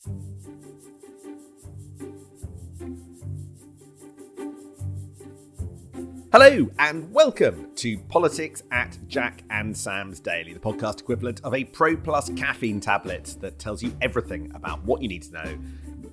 Hello and welcome to Politics at Jack and Sam's Daily, the podcast equivalent of a Pro Plus caffeine tablet that tells you everything about what you need to know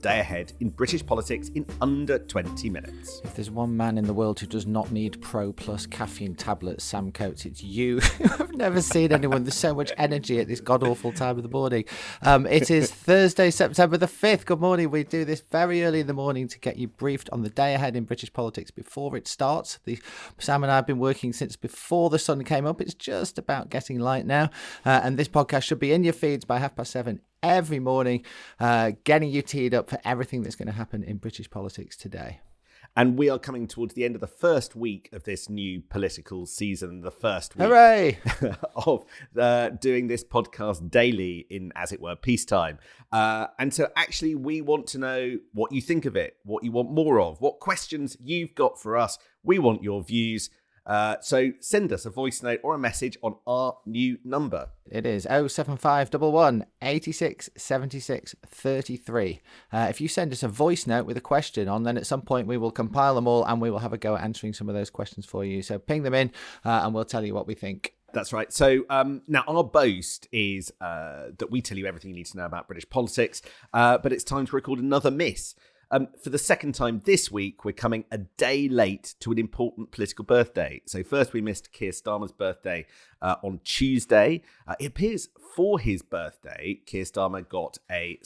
day ahead in British politics in under 20 minutes. If there's one man in the world who does not need Pro Plus caffeine tablets, Sam Coates, it's you. I've never seen anyone with so much energy at this god-awful time of the morning. It is Thursday, September the 5th. Good morning. We do this very early in the morning to get you briefed on the day ahead in British politics before it starts. Sam and I have been working since before the sun came up. It's just about getting light now. And this podcast should be in your feeds by 7:30 every morning, getting you teed up for everything that's going to happen in British politics today. And we are coming towards the end of the first week of this new political season, the first week Hooray! of doing this podcast daily in, as it were, peacetime. And so actually we want to know what you think of it, what you want more of, what questions you've got for us. We want your views. So send us a voice note or a message on our new number. It is 07511 86 76 33. If you send us a voice note with a question on, then at some point we will compile them all and we will have a go at answering some of those questions for you. So ping them in and we'll tell you what we think. That's right. So now our boast is that we tell you everything you need to know about British politics, but it's time to record another miss. For the second time this week, we're coming a day late to an important political birthday. So first we missed Keir Starmer's birthday on Tuesday. It appears for his birthday, Keir Starmer got a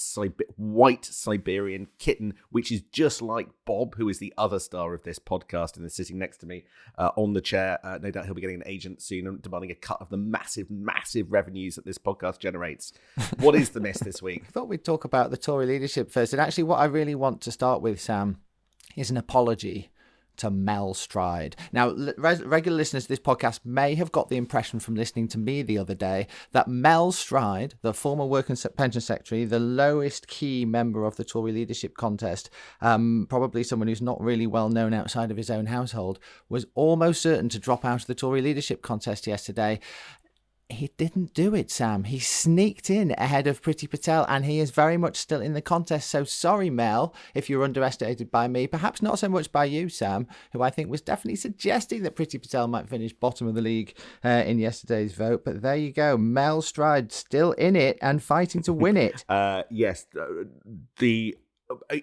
white Siberian kitten, which is just like Bob, who is the other star of this podcast and is sitting next to me on the chair. No doubt he'll be getting an agent soon and demanding a cut of the massive, massive revenues that this podcast generates. What is the miss this week? I thought we'd talk about the Tory leadership first. And actually what I really want to start with, Sam, is an apology to Mel Stride. Now, regular listeners to this podcast may have got the impression from listening to me the other day that Mel Stride, the former Work and Pension Secretary, the lowest key member of the Tory leadership contest, probably someone who's not really well known outside of his own household, was almost certain to drop out of the Tory leadership contest yesterday. He didn't do it, Sam. He sneaked in ahead of Priti Patel and he is very much still in the contest. So sorry, Mel, if you're underestimated by me. Perhaps not so much by you, Sam, who I think was definitely suggesting that Priti Patel might finish bottom of the league in yesterday's vote. But there you go. Mel Stride still in it and fighting to win it. Yes, the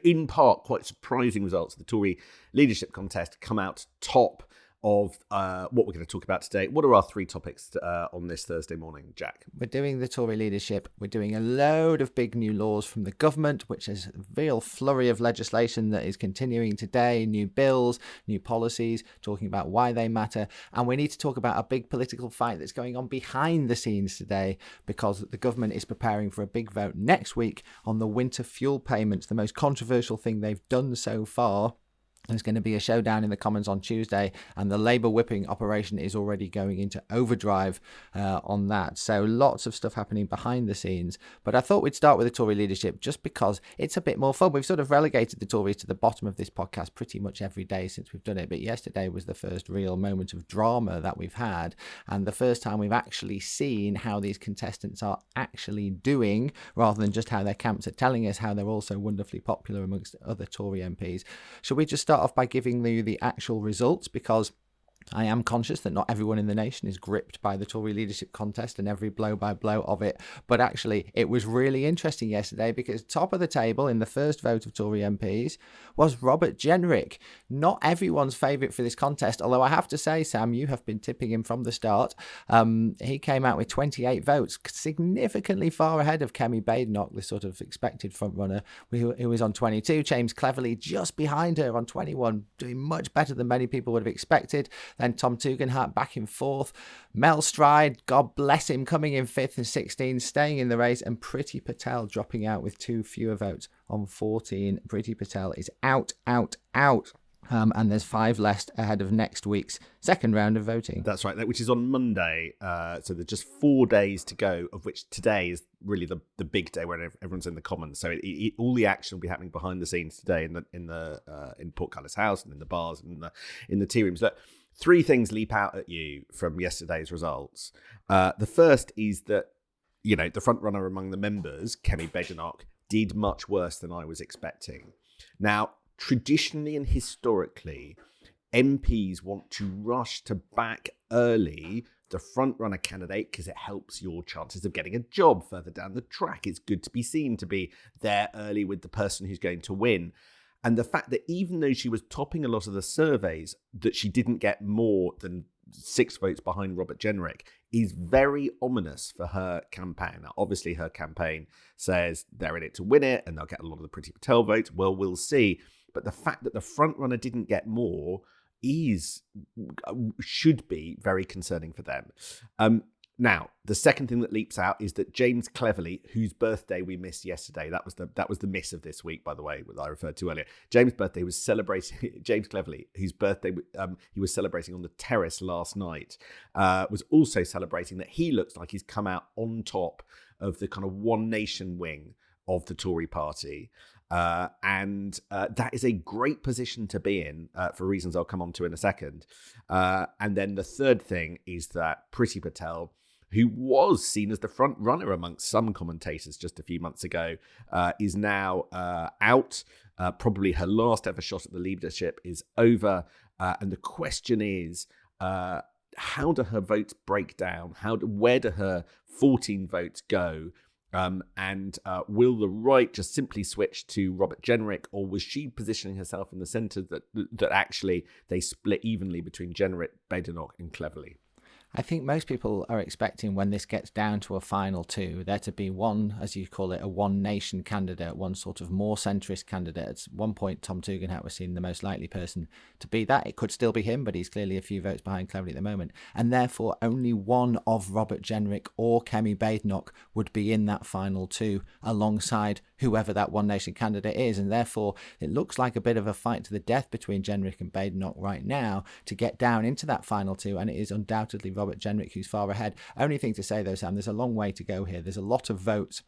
in part quite surprising results of the Tory leadership contest come out top of what we're going to talk about today. What are our three topics on this Thursday morning, Jack? We're doing the Tory leadership. We're doing a load of big new laws from the government, which is a real flurry of legislation that is continuing today, new bills, new policies, talking about why they matter. And we need to talk about a big political fight that's going on behind the scenes today because the government is preparing for a big vote next week on the winter fuel payments, the most controversial thing they've done so far. There's going to be a showdown in the Commons on Tuesday, and the Labour whipping operation is already going into overdrive on that. So lots of stuff happening behind the scenes. But I thought we'd start with the Tory leadership just because it's a bit more fun. We've sort of relegated the Tories to the bottom of this podcast pretty much every day since we've done it. But yesterday was the first real moment of drama that we've had, and the first time we've actually seen how these contestants are actually doing, rather than just how their camps are telling us how they're also wonderfully popular amongst other Tory MPs. Shall we just start off by giving you the actual results, because I am conscious that not everyone in the nation is gripped by the Tory leadership contest and every blow by blow of it. But actually, it was really interesting yesterday because top of the table in the first vote of Tory MPs was Robert Jenrick. Not everyone's favourite for this contest, although I have to say, Sam, you have been tipping him from the start. He came out with 28 votes, significantly far ahead of Kemi Badenoch, the sort of expected front runner, who was on 22. James Cleverly just behind her on 21, doing much better than many people would have expected. Then Tom Tugendhat back in fourth. Mel Stride, God bless him, coming in fifth and 16, staying in the race. And Priti Patel dropping out with 2 fewer votes on 14. Priti Patel is out. And there's 5 left ahead of next week's second round of voting. That's right, which is on Monday. So there's just 4 days to go, of which today is really the big day where everyone's in the Commons. So all the action will be happening behind the scenes today in Portcullis House and in the bars and in the tea rooms. Look, 3 things leap out at you from yesterday's results. The first is that, the front runner among the members, Kemi Badenoch, did much worse than I was expecting. Now, traditionally and historically, MPs want to rush to back early the front-runner candidate because it helps your chances of getting a job further down the track. It's good to be seen to be there early with the person who's going to win. And the fact that even though she was topping a lot of the surveys, that she didn't get more than 6 votes behind Robert Jenrick is very ominous for her campaign. Now, obviously, her campaign says they're in it to win it and they'll get a lot of the Priti Patel votes. Well, we'll see. But the fact that the front-runner didn't get more should be very concerning for them. Now, the second thing that leaps out is that James Cleverly, whose birthday we missed yesterday, that was the miss of this week, by the way, that I referred to earlier. James' birthday was celebrating. James Cleverly, whose birthday he was celebrating on the terrace last night, was also celebrating that he looks like he's come out on top of the kind of One Nation wing of the Tory party. And that is a great position to be in for reasons I'll come on to in a second. And then the third thing is that Priti Patel, who was seen as the front runner amongst some commentators just a few months ago, is now out. Probably her last ever shot at the leadership is over. And the question is, how do her votes break down? Where do her 14 votes go? And will the right just simply switch to Robert Jenrick, or was she positioning herself in the centre that actually they split evenly between Jenrick, Badenoch and Cleverly? I think most people are expecting when this gets down to a final two, there to be one, as you call it, a one nation candidate, one sort of more centrist candidate. At one point, Tom Tugendhat was seen the most likely person to be that. It could still be him, but he's clearly a few votes behind Cleverly at the moment. And therefore, only one of Robert Jenrick or Kemi Badenoch would be in that final two alongside whoever that one nation candidate is. And therefore, it looks like a bit of a fight to the death between Jenrick and Badenoch right now to get down into that final two. And it is undoubtedly Robert Jenrick who's far ahead. Only thing to say though, Sam, there's a long way to go here. There's a lot of votes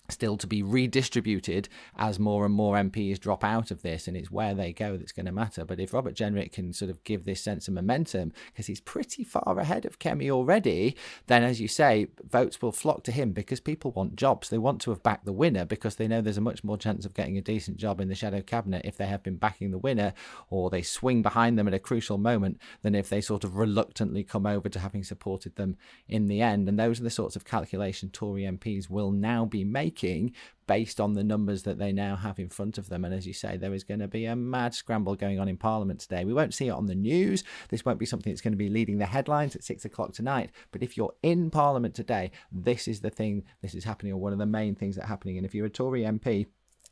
still to be redistributed as more and more MPs drop out of this, and it's where they go that's going to matter. But if Robert Jenrick can sort of give this sense of momentum, because he's pretty far ahead of Kemi already, then as you say, votes will flock to him because people want jobs. They want to have backed the winner because they know there's a much more chance of getting a decent job in the shadow cabinet if they have been backing the winner, or they swing behind them at a crucial moment, than if they sort of reluctantly come over to having supported them in the end. And those are the sorts of calculation Tory MPs will now be making based on the numbers that they now have in front of them. And as you say, there is going to be a mad scramble going on in Parliament today. We won't see it on the news. This won't be something that's going to be leading the headlines at 6 o'clock tonight. But if you're in Parliament today, this is the thing, this is happening, or one of the main things that are happening. And if you're a Tory MP,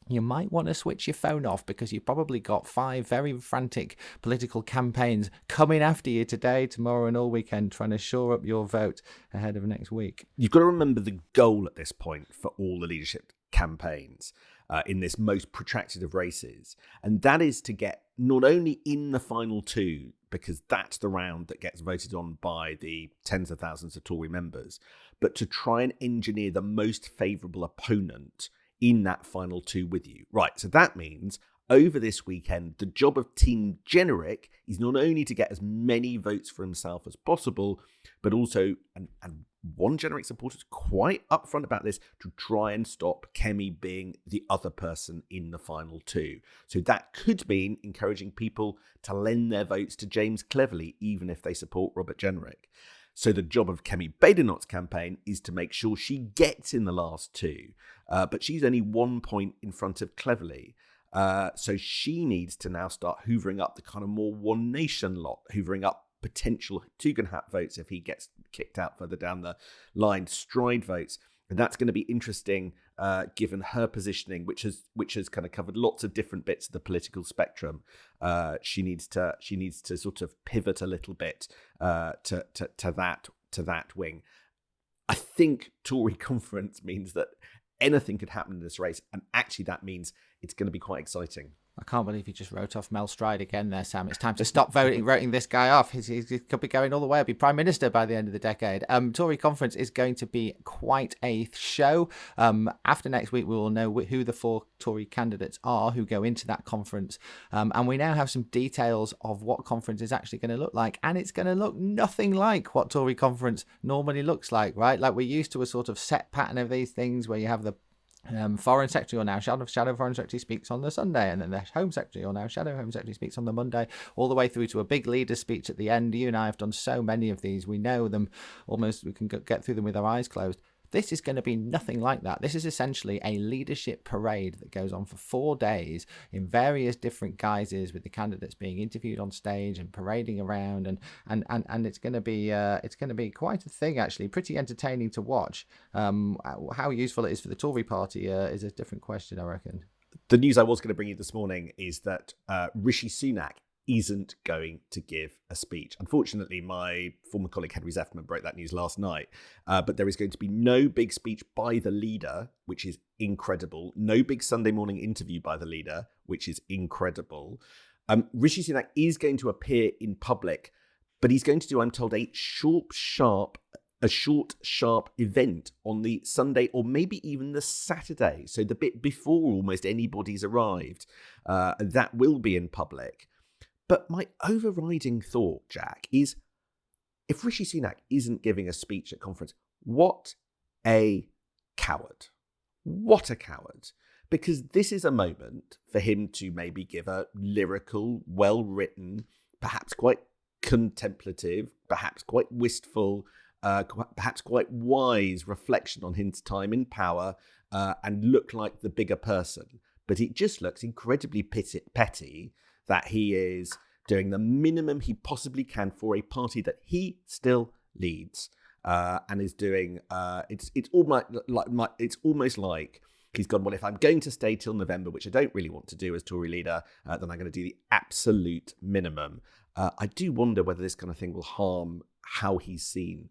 you might want to switch your phone off because you've probably got 5 very frantic political campaigns coming after you today, tomorrow and all weekend, trying to shore up your vote ahead of next week. You've got to remember the goal at this point for all the leadership campaigns in this most protracted of races. And that is to get not only in the final two, because that's the round that gets voted on by the tens of thousands of Tory members, but to try and engineer the most favourable opponent in that final two with you. Right, so that means over this weekend, the job of Team Jenrick is not only to get as many votes for himself as possible, but also, and one Jenrick supporter is quite upfront about this, to try and stop Kemi being the other person in the final two. So that could mean encouraging people to lend their votes to James Cleverly, even if they support Robert Jenrick. So the job of Kemi Badenoch's campaign is to make sure she gets in the last two, but she's only 1 point in front of Cleverly. So she needs to now start hoovering up the kind of more One Nation lot, hoovering up potential Tugendhat votes if he gets kicked out further down the line, Stride votes. And that's going to be interesting, given her positioning, which has kind of covered lots of different bits of the political spectrum. She needs to sort of pivot a little bit to that wing. I think Tory conference means that anything could happen in this race, and actually that means it's going to be quite exciting. I can't believe you just wrote off Mel Stride again there, Sam. It's time to stop voting this guy off. He could be going all the way. He'll be Prime Minister by the end of the decade. Tory conference is going to be quite a show. After next week, we will know who the 4 Tory candidates are who go into that conference. And we now have some details of what conference is actually going to look like. And it's going to look nothing like what Tory conference normally looks like, right? Like we're used to a sort of set pattern of these things where you have the Foreign Secretary or now Shadow Foreign Secretary speaks on the Sunday, and then the Home Secretary or now Shadow Home Secretary speaks on the Monday, all the way through to a big leader speech at the end. You and I have done so many of these. We know them almost, we can get through them with our eyes closed. This is going to be nothing like that. This is essentially a leadership parade that goes on for 4 days in various different guises, with the candidates being interviewed on stage and parading around, and it's going to be quite a thing, actually. Pretty entertaining to watch. How useful it is for the Tory party is a different question, I reckon. The news I was going to bring you this morning is that Rishi Sunak isn't going to give a speech. Unfortunately, my former colleague Henry Zeffman broke that news last night. But there is going to be no big speech by the leader, which is incredible. No big Sunday morning interview by the leader, which is incredible. Rishi Sunak is going to appear in public, but he's going to do, I'm told, a short, sharp event on the Sunday or maybe even the Saturday. So the bit before almost anybody's arrived. That will be in public. But my overriding thought, Jack, is if Rishi Sunak isn't giving a speech at conference, what a coward. What a coward. Because this is a moment for him to maybe give a lyrical, well-written, perhaps quite contemplative, perhaps quite wistful, perhaps quite wise reflection on his time in power and look like the bigger person. But it just looks incredibly petty that he is doing the minimum he possibly can for a party that he still leads, and is doing. It's almost like he's gone, well, if I'm going to stay till November, which I don't really want to do as Tory leader, then I'm going to do the absolute minimum. I do wonder whether this kind of thing will harm how he's seen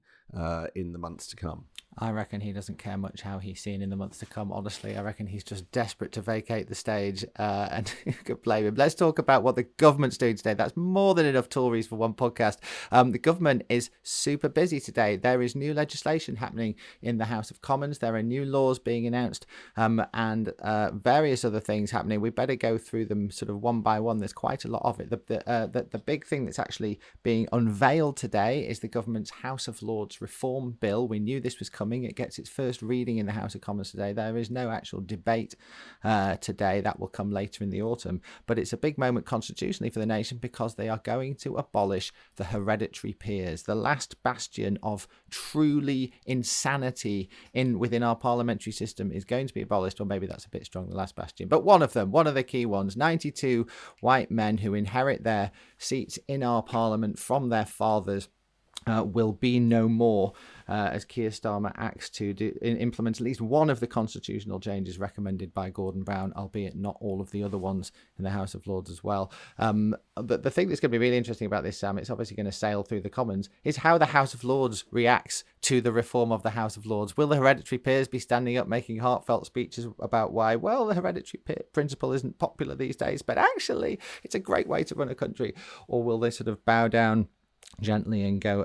in the months to come. I reckon he doesn't care much how he's seen in the months to come, honestly. I reckon he's just desperate to vacate the stage, and you could blame him. Let's talk about what the government's doing today. That's more than enough Tories for one podcast. The government is super busy today. There is new legislation happening in the House of Commons. There are new laws being announced, and various other things happening. We better go through them sort of one by one. There's quite a lot of it. The big thing that's actually being unveiled today is the government's House of Lords reform bill. We knew this was coming. It gets its first reading in the House of Commons today. There is no actual debate today. That will come later in the autumn. But it's a big moment constitutionally for the nation because they are going to abolish the hereditary peers, the last bastion of truly insanity within our parliamentary system is going to be abolished. Or maybe that's a bit strong, the last bastion. But one of the key ones, 92 white men who inherit their seats in our parliament from their fathers will be no more, as Keir Starmer acts to implement at least one of the constitutional changes recommended by Gordon Brown, albeit not all of the other ones in the House of Lords as well. But the thing that's going to be really interesting about this, Sam, it's obviously going to sail through the Commons, is how the House of Lords reacts to the reform of the House of Lords. Will the hereditary peers be standing up making heartfelt speeches about why, well, the hereditary principle isn't popular these days, but actually it's a great way to run a country? Or will they sort of bow down gently and go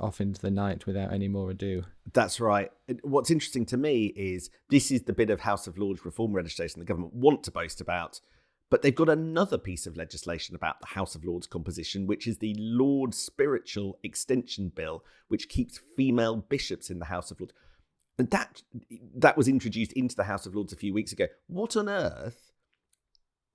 off into the night without any more ado? That's right. What's interesting to me is this is the bit of House of Lords reform legislation the government want to boast about, but they've got another piece of legislation about the House of Lords composition, which is the Lord Spiritual Extension Bill, which keeps female bishops in the House of Lords. And that was introduced into the House of Lords a few weeks ago. What on earth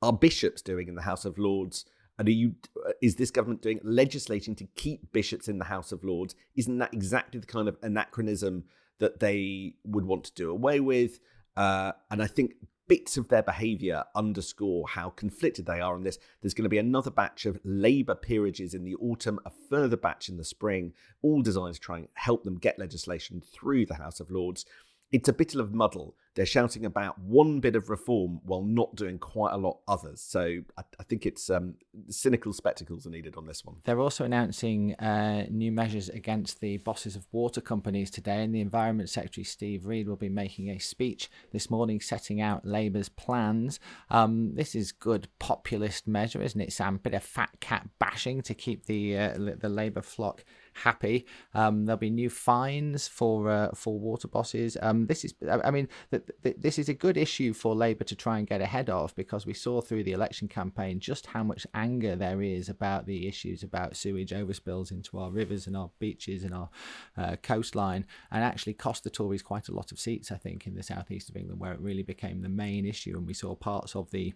are bishops doing in the House of Lords? And is this government doing legislating to keep bishops in the House of Lords? Isn't that exactly the kind of anachronism that they would want to do away with? And I think bits of their behaviour underscore how conflicted they are on this. There's going to be another batch of Labour peerages in the autumn, a further batch in the spring, all designed to try and help them get legislation through the House of Lords. It's a bit of a muddle. They're shouting about one bit of reform while not doing quite a lot others. So I think it's cynical spectacles are needed on this one. They're also announcing new measures against the bosses of water companies today, and the Environment Secretary Steve Reid will be making a speech this morning setting out Labour's plans. This is good populist measure, isn't it, Sam? Bit of fat cat bashing to keep the Labour flock happy. There'll be new fines for water bosses. This is a good issue for Labour to try and get ahead of, because we saw through the election campaign just how much anger there is about the issues about sewage overspills into our rivers and our beaches and our coastline, and actually cost the Tories quite a lot of seats, I think, in the southeast of England, where it really became the main issue, and we saw parts of the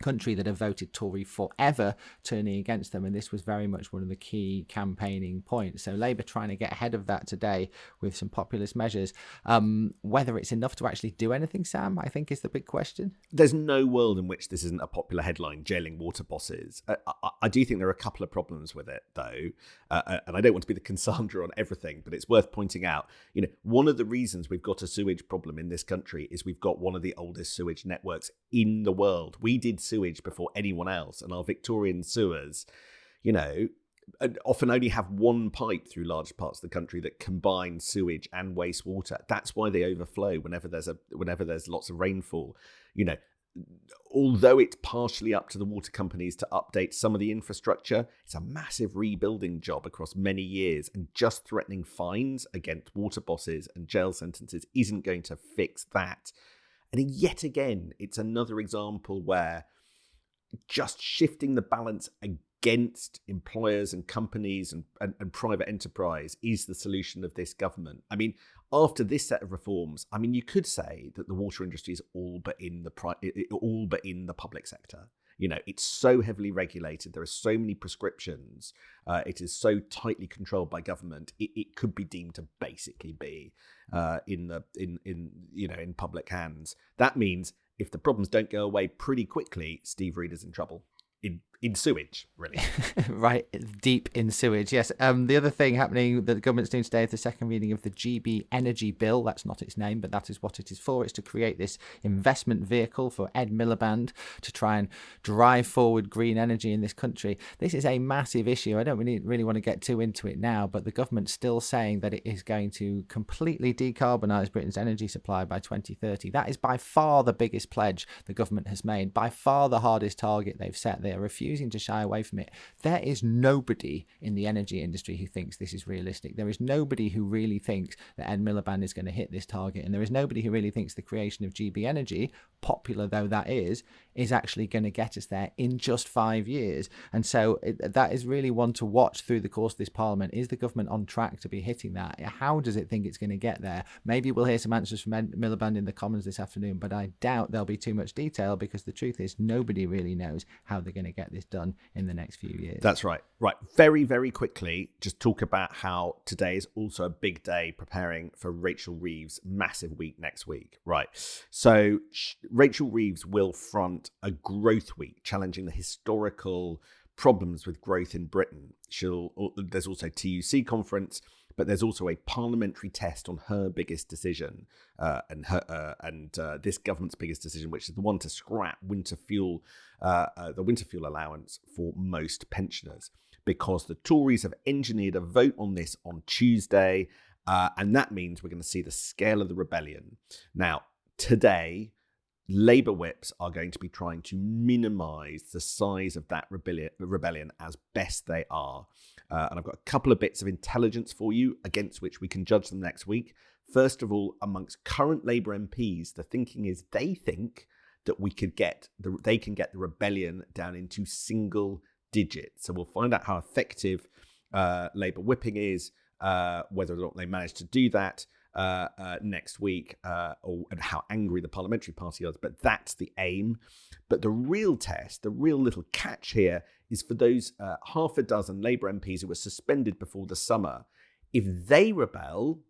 country that have voted Tory forever turning against them, and this was very much one of the key campaigning points. So Labour trying to get ahead of that today with some populist measures. Whether it's enough to actually do anything, Sam, I think is the big question. There's no world in which this isn't a popular headline, jailing water bosses. I do think there are a couple of problems with it, though, and I don't want to be the Cassandra on everything, but it's worth pointing out, one of the reasons we've got a sewage problem in this country is we've got one of the oldest sewage networks in the world. We did sewage before anyone else, and our Victorian sewers, often only have one pipe through large parts of the country that combine sewage and wastewater. That's why they overflow whenever there's lots of rainfall. Although it's partially up to the water companies to update some of the infrastructure, it's a massive rebuilding job across many years, and just threatening fines against water bosses and jail sentences isn't going to fix that. And yet again, it's another example where just shifting the balance against employers and companies and private enterprise is the solution of this government. I mean, after this set of reforms, you could say that the water industry is all but in the public sector. It's so heavily regulated. There are so many prescriptions. It is so tightly controlled by government. It could be deemed to basically be in public hands. That means if the problems don't go away pretty quickly, Steve Reed is in trouble. In sewage, really. Right, deep in sewage, yes. The other thing happening that the government's doing today is the second reading of the GB Energy Bill. That's not its name, but that is what it is for. It's to create this investment vehicle for Ed Miliband to try and drive forward green energy in this country. This is a massive issue. I don't really want to get too into it now, but the government's still saying that it is going to completely decarbonise Britain's energy supply by 2030. That is by far the biggest pledge the government has made, by far the hardest target they've set. They are refusing to shy away from it. There is nobody in the energy industry who thinks this is realistic. There is nobody who really thinks that Ed Miliband is going to hit this target, and there is nobody who really thinks the creation of GB Energy, popular though that is actually going to get us there in just 5 years. And so that is really one to watch through the course of this parliament. Is the government on track to be hitting that? How does it think it's going to get there? Maybe we'll hear some answers from Ed Miliband in the Commons this afternoon, but I doubt there'll be too much detail, because the truth is nobody really knows how they're going to get this done in the next few years. That's right. Right. Very, very quickly, just talk about how today is also a big day preparing for Rachel Reeves' massive week next week. Right. So Rachel Reeves will front a growth week challenging the historical problems with growth in Britain. There's also a TUC conference, but there's also a parliamentary test on her biggest decision and this government's biggest decision, which is the one to scrap the winter fuel allowance for most pensioners, because the Tories have engineered a vote on this on Tuesday, and that means we're going to see the scale of the rebellion. Now, today, Labour whips are going to be trying to minimise the size of that rebellion as best they are. And I've got a couple of bits of intelligence for you against which we can judge them next week. First of all, amongst current Labour MPs, the thinking is they think that they can get the rebellion down into single digits. So we'll find out how effective Labour whipping is, whether or not they manage to do that next week, and how angry the parliamentary party is. But that's the aim. But the real test, the real little catch here, is for those half a dozen Labour MPs who were suspended before the summer. If they rebel,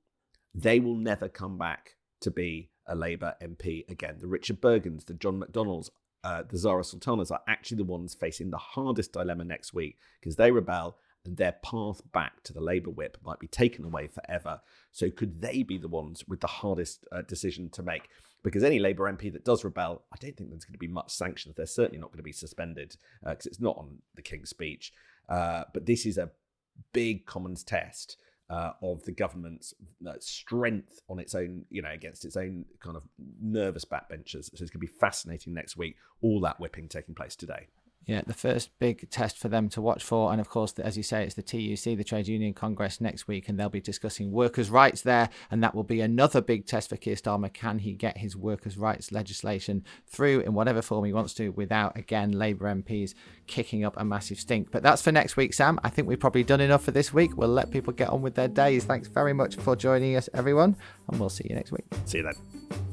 they will never come back to be a Labour MP again. The Richard Bergens, the John McDonnells, the Zara Sultanas are actually the ones facing the hardest dilemma next week, because they rebel and their path back to the Labour whip might be taken away forever. So could they be the ones with the hardest decision to make? Because any Labour MP that does rebel, I don't think there's going to be much sanctions. They're certainly not going to be suspended, because it's not on the King's Speech. But this is a big Commons test of the government's strength on its own, against its own kind of nervous backbenchers. So it's going to be fascinating next week, all that whipping taking place today. Yeah, the first big test for them to watch for. And of course, as you say, it's the TUC, the Trade Union Congress next week, and they'll be discussing workers' rights there. And that will be another big test for Keir Starmer. Can he get his workers' rights legislation through in whatever form he wants to without, again, Labour MPs kicking up a massive stink? But that's for next week, Sam. I think we've probably done enough for this week. We'll let people get on with their days. Thanks very much for joining us, everyone. And we'll see you next week. See you then.